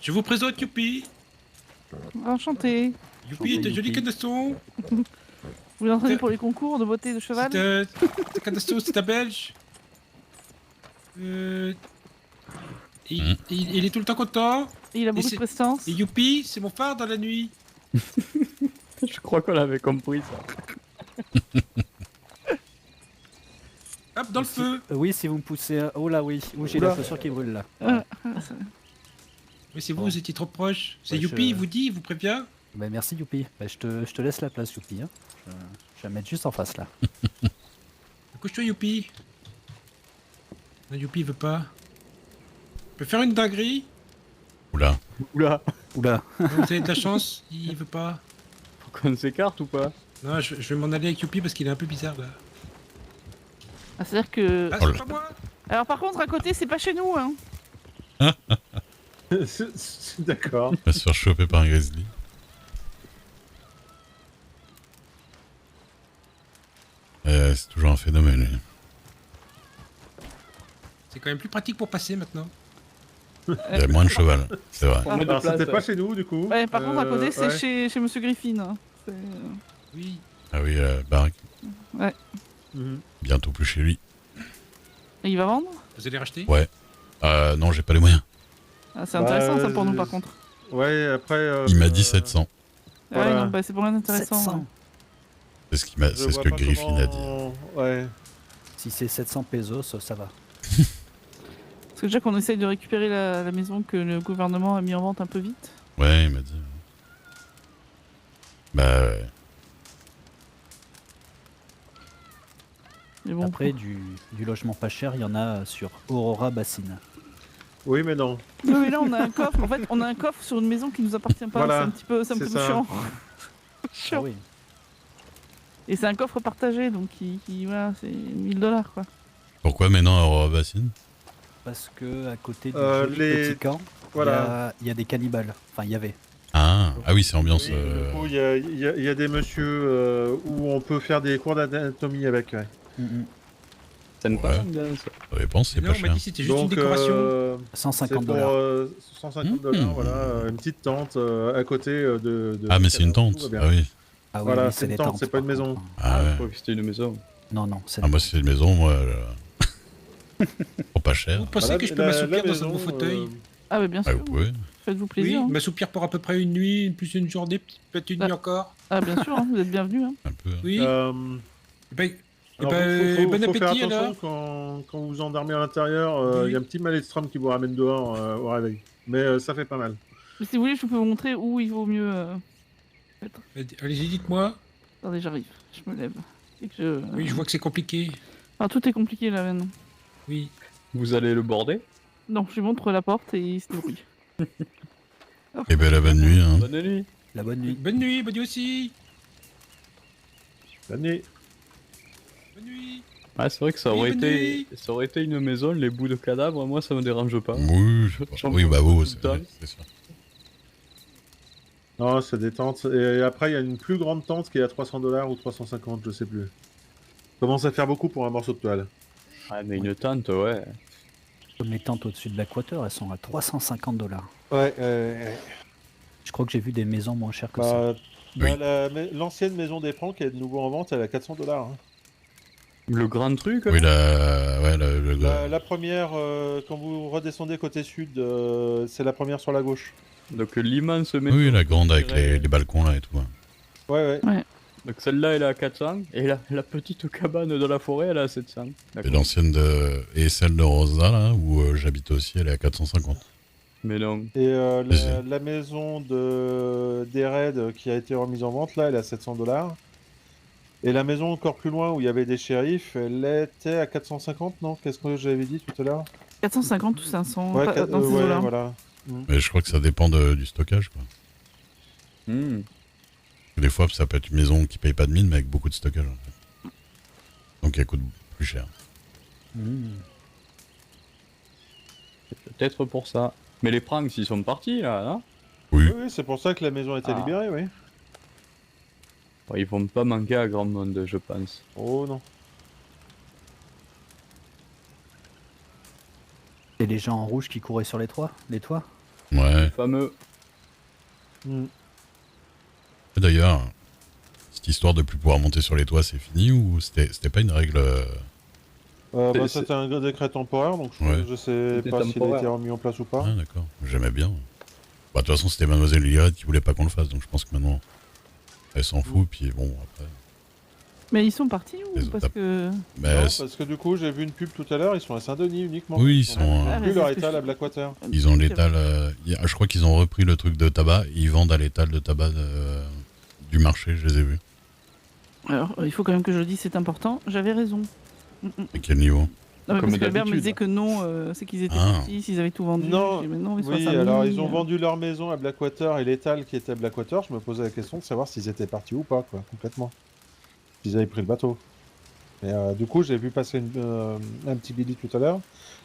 Je vous présente Youpi. Enchanté. Youpi est un joli canasson. Vous l'entraînez pour les concours de beauté de cheval? C'est un canasson, c'est un belge. Il est tout le temps content. Et il a beaucoup de prestance. Et Youpi, c'est mon phare dans la nuit. Je crois qu'on avait compris ça. Hop, dans le feu. Oui, si vous me poussez... Oh là, oui. Ouh, j'ai la chaussure qui brûle, là. Mais c'est vous étiez trop proche. C'est Ouais, Youpi, il vous dit, il vous prévient. Bah, merci, Youpi. Bah, je te laisse la place, Youpi. Hein. Je vais la mettre juste en face, là. Couche-toi, Youpi. Non, Youpi, il veut pas. On peut faire une dinguerie. Oula. Oula. Vous avez de la chance, il veut pas. Faut qu'on s'écarte ou pas? Non, je vais m'en aller avec Youpi parce qu'il est un peu bizarre là. Ah, c'est-à-dire que... Ah, Oh c'est là. pas moi. Alors par contre, à côté, c'est pas chez nous, hein. D'accord. On va se faire choper par un grizzly. C'est toujours un phénomène, lui. C'est quand même plus pratique pour passer maintenant. Il y a moins de cheval, c'est vrai. Alors, c'était pas chez nous, du coup. Ouais, par contre, à côté, c'est ouais. chez Monsieur Griffin. Hein. Oui. Ah oui, baraque. Mhm. Bientôt plus chez lui. Et il va vendre? Vous allez racheter? Ouais. Non, j'ai pas les moyens. Ah, c'est intéressant ça pour nous par contre. Ouais, après. Il m'a dit 700. Ah ouais, Voilà. non, bah, c'est pour rien intéressant. 700. Ouais. C'est ce, c'est ce que Griffin a dit. Ouais. Si c'est 700 pesos, ça va. Parce que déjà qu'on essaye de récupérer la maison que le gouvernement a mis en vente un peu vite. Ouais, il m'a dit. Bah ouais. Mais bon, Après, du logement pas cher, il y en a sur Aurora Bassine. Oui, mais non. oui, mais là on a un coffre. En fait, on a un coffre sur une maison qui nous appartient pas. Voilà, C'est un petit peu c'est ça. chiant. Ah Chiant. oui. Et c'est un coffre partagé, donc voilà, c'est 1000 $ quoi. Pourquoi maintenant Aurora Bassine? Parce que à côté du Euh, joli les- petit camp, Voilà. il y a des cannibales. Enfin, il y avait. Ah oui, c'est ambiance. Oui, du coup, il y a des messieurs où on peut faire des cours d'anatomie avec. Ouais. Ça ne passe bien, ça. Ça dépend, c'est Non, pas on m'a cher. dit c'était juste une Donc, décoration. 150 c'est pour $. 150 $, voilà, une petite tente à côté de. Ah, mais c'est une tente. Tout va bien. Ah oui. Ah oui, Voilà, oui, c'est une des tente, tentes, c'est pas une par maison. contre. Ah ouais. Je crois que c'était une maison. Non, non, c'est Ah, moi, c'est une maison, moi. Pour pas cher. Vous pensez Voilà, que je peux la m'assoupir dans un maison, beau fauteuil? Ah, bah bien Ah, sûr. vous pouvez. Faites-vous Oui, plaisir. hein. m'assoupir pour à peu près une nuit, plus une journée, peut-être une nuit encore. Ah, bien sûr, hein, vous êtes bienvenus. Hein. Un peu. Oui. Ben, Alors, bon faut faire appétit attention alors. quand vous endormez à l'intérieur, il Oui. y a un petit maelstrom qui vous ramène dehors au réveil. Mais ça fait pas mal. Mais si vous voulez, je peux vous montrer où il vaut mieux être. Allez-y, dites-moi. Attendez, j'arrive. Je me lève. Et que Oui, je vois que c'est compliqué. Enfin, tout est compliqué là maintenant. Oui. Vous allez le border? Non, je lui montre la porte et il se débrouille. Et ben la bonne nuit. Hein. Bonne nuit. La bonne nuit. Bonne nuit aussi. Bonne nuit. Bonne nuit. Ah, c'est vrai que ça Oui, aurait, bonne été... nuit. ça aurait été une maison, les bouts de cadavres, moi ça me dérange pas. Oui, je sais pas. J'en Oui, bah prends vous, tout c'est le temps. c'est sûr. Non, c'est des tentes. Et après, il y a une plus grande tente qui est à 300 $ ou 350, je sais plus. Commence à faire beaucoup pour un morceau de toile. Ah, mais une tente, ouais. Comme les tentes au-dessus de l'Aquateur, elles sont à 350 $. Ouais, Je crois que j'ai vu des maisons moins chères que ça. bah, Oui. l'ancienne maison des Francs qui est de nouveau en vente, elle est à 400 $. Hein. Le grand truc, Oui, là. ouais, le La première, quand vous redescendez côté sud, c'est la première sur la gauche. Donc l'immense maison. Oui, la grande avec les balcons là et tout. Hein. Ouais, ouais. Donc celle-là, elle est à 400, et la petite cabane de la forêt, elle est à 700. Et D'accord. l'ancienne de. Et celle de Rosa, là, où j'habite aussi, elle est à 450. Mais non. Et Vas-y. la maison des Raids qui a été remise en vente, là, elle est à 700 $. Et la maison encore plus loin où il y avait des shérifs, elle était à 450, non? Qu'est-ce que j'avais dit tout à l'heure? 450 ou 500 Ouais, pas- dans ces ouais, eaux-là. voilà. Mais je crois que ça dépend du stockage, quoi. Hmm. Des fois, ça peut être une maison qui paye pas de mine, mais avec beaucoup de stockage, en fait. Donc, elle coûte plus cher. C'est peut-être pour ça. Mais les pranks, ils sont partis, là, hein. Oui. Oui, oui, c'est pour ça que la maison a été Ah. libérée, oui. Bon, ils vont pas manquer à grand monde, je pense. Oh non. Et les gens en rouge qui couraient sur les toits. Ouais. Fameux. Hmm. Et d'ailleurs, cette histoire de plus pouvoir monter sur les toits, c'est fini ou c'était pas une règle C'était un décret temporaire, donc Ouais. je sais C'était pas s'il a temporaire. été remis en place ou pas. Ah d'accord, j'aimais bien. Bah, de toute façon, c'était Mademoiselle Lilirette qui voulait pas qu'on le fasse, donc je pense que maintenant, elle s'en fout, puis bon, après... Mais ils sont partis ou Les parce autres, que... Mais Non, c'est- parce que du coup, j'ai vu une pub tout à l'heure, ils sont à Saint-Denis uniquement. oui, ils sont... Ah, Plus c'est leur ce que étal je- à Blackwater. Ils ont l'étal... je crois qu'ils ont repris le truc de tabac, et ils vendent à l'étal de tabac du marché, je les ai vus. Alors, il faut quand même que je le dise, c'est important. J'avais raison. À quel niveau? Non, mais Comme parce qu'Albert me d'habitude. disait que non, c'est qu'ils étaient Ah. partis, s'ils avaient tout vendu. Non, J'ai dit, mais non, ils sont à Oui, Saint-Denis, alors ils ont vendu leur maison à Blackwater et l'étal qui était à Blackwater. Je me posais la question de savoir s'ils étaient partis ou pas, quoi, complètement. S'ils avaient pris le bateau. Et du coup, j'ai vu passer un petit Billy tout à l'heure.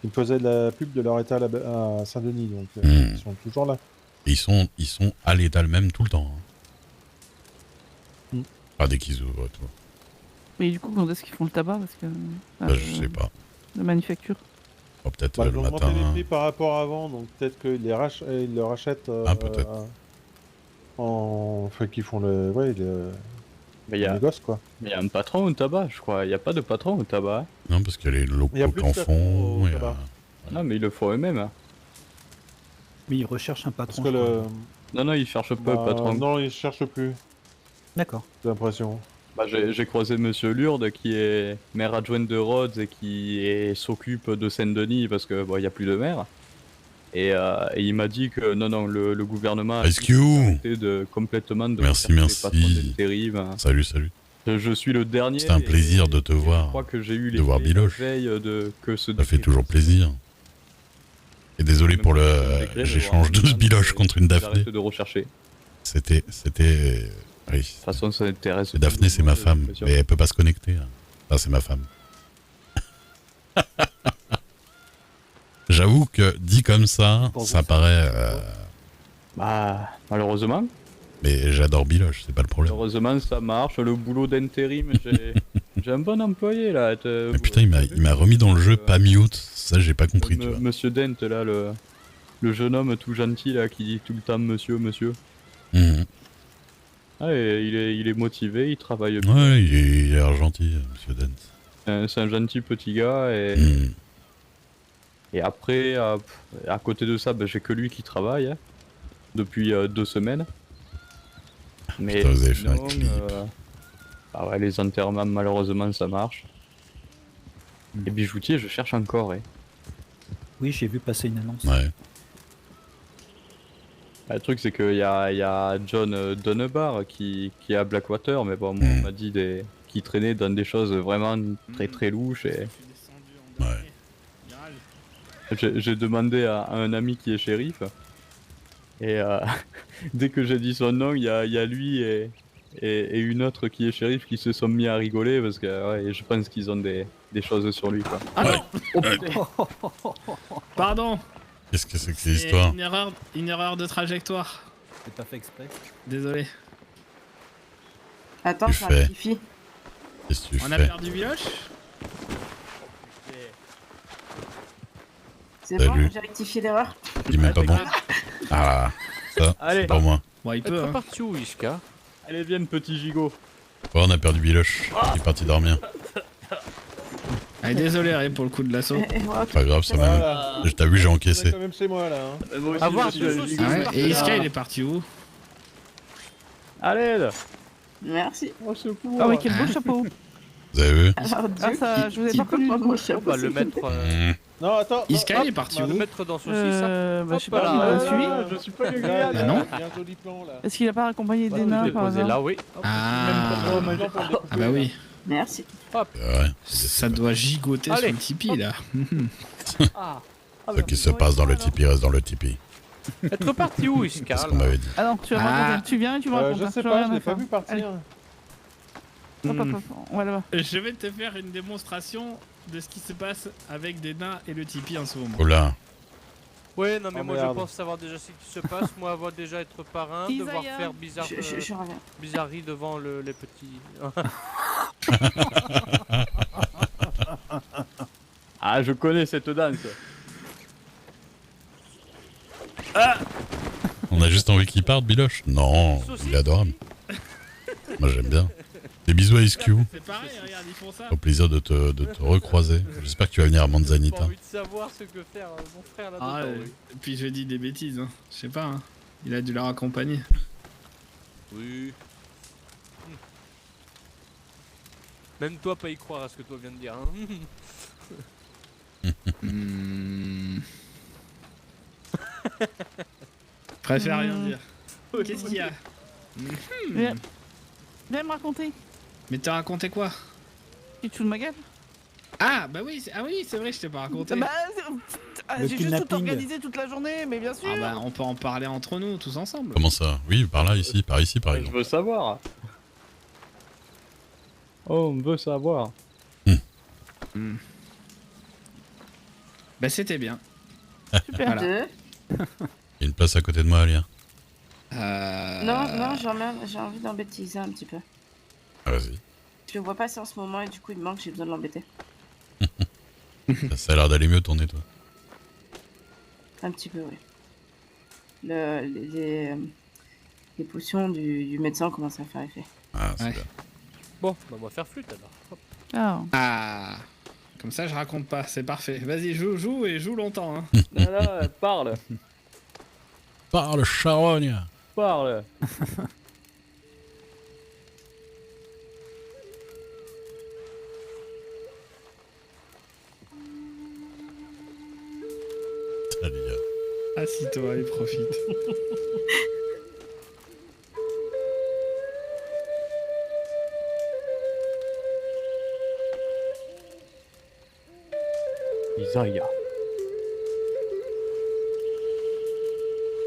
Il me faisait de la pub de leur étal à Saint-Denis, donc ils sont toujours là. Et ils sont à l'étal même tout le temps. Hein. Mm. Pas dès qu'ils ouvrent, tout. Mais du coup, quand est-ce qu'ils font le tabac parce que, Bah, je sais pas. La manufacture. Oh, peut-être Bah, le ils ont augmenté matin. les prix par rapport à avant, donc peut-être qu'ils ils le rachètent. Ah, peut-être. Enfin, qu'ils font le. Ouais, Mais il y le a, négoce, quoi. mais y a un patron au tabac, je crois. Il n'y a pas de patron au tabac. Hein. Non, parce qu'il y a les Il y a locaux plus qu'en de stations font. au il y a- tabac. Non, mais ils le font eux-mêmes. Hein. Oui, ils recherchent un Parce patron. que je le. crois. Non, non, ils cherchent pas Bah, le patron. Non, ils cherchent plus, D'accord. j'ai l'impression. Bah, j'ai croisé Monsieur Lourdes qui est maire adjoint de Rhodes et qui s'occupe de Saint-Denis parce que bon, il y a plus de maire. Et il m'a dit que non, le gouvernement a Rescue. arrêté complètement de Merci, rechercher merci. les patrons d'intérim, hein. Salut, salut. Je suis le dernier. C'était un plaisir et- de te et voir, Je crois que j'ai eu de les voir clés la Biloche. veille de que ce Ça fait toujours plaisir. Et désolé pour l'échange de ce biloche contre une Daphné. J'arrête de rechercher. De C'était... Oui. toute façon, ça intéresse. Et Daphné, c'est ma j'ai femme. l'impression. Mais elle peut pas se connecter. Hein. Enfin, c'est ma femme. J'avoue que dit comme ça, Pour ça vous, paraît... Bah, malheureusement. Mais j'adore Biloche, c'est pas le problème. Heureusement, ça marche. Le boulot d'intérim, j'ai un bon employé là. Mais putain, il m'a remis dans le jeu pas mute. Ça, j'ai pas compris, tu vois. Monsieur Dent, là, le jeune homme tout gentil là qui dit tout le temps monsieur, monsieur. Mhm. Ah, et il est motivé, il travaille bien. Ouais, il a l'air gentil, monsieur Dent. C'est un gentil petit gars et, Mhm. et après, à côté de ça, ben, j'ai que lui qui travaille hein, depuis 2 semaines. Mais Putain, vous avez fait un sinon, clip. ah ouais, les enterrements, malheureusement, ça marche. Mhm. Et bijoutier, je cherche encore. Hein. Oui, j'ai vu passer une annonce. Ouais. Le truc, c'est qu'il y a John Dunbar qui est à Blackwater, mais bon, moi, on m'a dit qu'il traînait dans des choses vraiment très très louches. Et j'ai demandé à un ami qui est shérif, et dès que j'ai dit son nom, il y a lui et une autre qui est shérif qui se sont mis à rigoler parce que ouais, je pense qu'ils ont des choses sur lui. Quoi. Ah non Oh, putain. Pardon Qu'est-ce que c'est que ces C'est histoires? une erreur de trajectoire. C'est pas fait exprès. Désolé. Attends, Tu ça fais. rectifie. Qu'est-ce que tu On a fais? perdu Biloche. C'est Salut. bon, j'ai rectifié l'erreur. Dis même pas bon. Ah, ça, Allez. c'est pour moi. Bon, il peut. Être Hein. parti où, Iska? Allez, viens, petit gigot. Oh, on a perdu Biloche. Il est parti dormir. Allez, désolé, Ray, pour le coup de l'assaut. Et voilà, Pas grave, ça m'a... Voilà. Je t'ai vu, j'ai C'est encaissé. quand même chez moi, là. Hein. Moi aussi, Avoir je deux suis un choses, gigot. Ah ouais, parti et là. Iska, il est parti où? Allez, là. Merci. Au secours. Ah oui, quel beau chapeau. Vous avez vu? Alors, Ah, ça, je vous ai pas connu. pas du coup. gros On chapeau, va le c'est mettre, Non, attends. Iska, hop, il est parti le où? mettre dans son Bah, je sais pas, Hop il là. m'a suivi. Je suis pas le Là, gars. il y Ah a- non. il y a un joli plan, là. Est-ce qu'il a pas accompagné des Ouais, nains Je l'ai par posé hasard? là, oui. Ah, ah bah oui. Merci. Ouais. Ça doit gigoter Allez. sur le Tipeee, là. Ah. Ce qui se passe dans le Tipeee reste dans le Tipeee. Être parti où, C'est Iska ce qu'on m'avait dit. Ah non, tu vas me Ah. raconter. Tu viens et tu me racontes. Je hein, sais j'aurais pas, rien je à l'ai pas faire. vu partir. Hop, hop, hop, on va là-bas. Je vais te faire une démonstration de ce qui se passe avec des nains et le Tipeee en ce moment. Oh là. Ouais, non, mais Oh, moi merde. je pense savoir déjà ce qui se passe. Moi, avoir déjà être parrain, devoir Isaiah. faire bizarre, Je reviens. bizarrerie devant les petits. Ah, je connais cette danse. On a juste envie qu'il parte, Biloche? Non, il est adorable. Moi j'aime bien. Des bisous à Ice Cube. C'est pareil, regarde, ils font ça. Au plaisir de te recroiser. J'espère que tu vas venir à J'ai Manzanita. pas envie de savoir ce que faire mon frère là-dedans. Ah, et puis je dis des bêtises, hein. Je sais pas, hein. Il a dû la raccompagner. Oui. Même toi, pas y croire à ce que toi viens de dire. Hein. Hmm. Préfère rien dire. Qu'est-ce qu'il y a? Viens. Viens me raconter. Mais t'as raconté quoi? Tu te fous de ma gueule? Ah, bah oui, c'est vrai, je t'ai pas raconté. Bah, Le j'ai juste tout kidnapping. organisé toute la journée, mais bien sûr. Ah bah, on peut en parler entre nous, tous ensemble. Comment ça? Oui, par là, ici, par Je exemple. veux savoir. Oh, on veut savoir. Hmm. Bah c'était bien. Super. Voilà. Deux. Il y a une place à côté de moi, Alia. Non, j'ai envie d'embêtiser un petit peu. Ah, vas-y. Je le vois passer en ce moment et du coup il me manque, j'ai besoin de l'embêter. Ça a l'air d'aller mieux tourner, toi. Un petit peu, oui. Les potions du médecin commencent à faire effet. Ah, c'est Ouais. bien. Bon, bah on va faire flûte alors. Hop. Ah. Ah, comme ça je raconte pas, c'est parfait. Vas-y, joue et joue longtemps. Hein. Là, parle. Parle, charogne! Parle. Alia. Assis-toi et profite. Isaiah.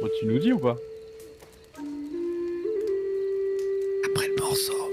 Bon, tu nous dis ou pas? Après le morceau.